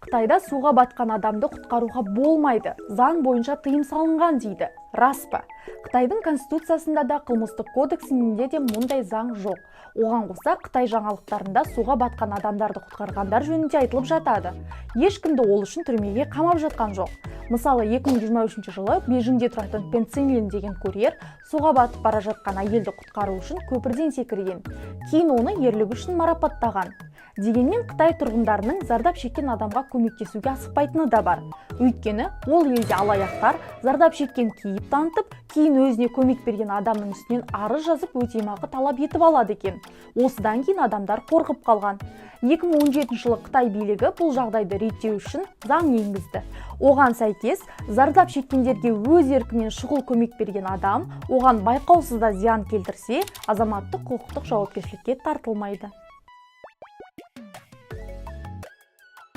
Қытайда суға батқан адамды құтқаруға болмайды, заң бойынша тыйым салынған дейді. Рас па? Қытайдың конституциясында да, қылмыстық кодексінде де мұндай заң жоқ. Оған қоса Қытай жаңалықтарында суға батқан адамдарды құтқарғандар жөнінде айтылып жатады. Ешкімді ол үшін түрмеге қамап жатқан жоқ. Мысалы, 2023 жылы Бейжіңде тұратын Пен Цинлин деген курьер суға батып бара жатқан әйелді құтқару үшін көпірден секірген. Кейін оны ерлігі үшін марапаттаған. Дегенмен Қытай тұрғындарының зардап шеккен адамға көмектесуге асықпайтыны да бар. Өйткені ол елде алаяқтар зардап шеккен кейіп танытып, кейін өзіне көмек берген адамның үстінен арыз жазып өтемақы талап етіп алады екен. Осыдан кейін адамдар қорқып қалған. 2017 жылы Қытай билігі бұл жағдайды реттеу үшін заң енгізді. Оған сәйкес, зардап шеккендерге өз еркімен шұғыл көмек берген адам, оған байқаусызда зиян келтірсе, азаматтық құқықтық жауапкершілікке тартылмайды.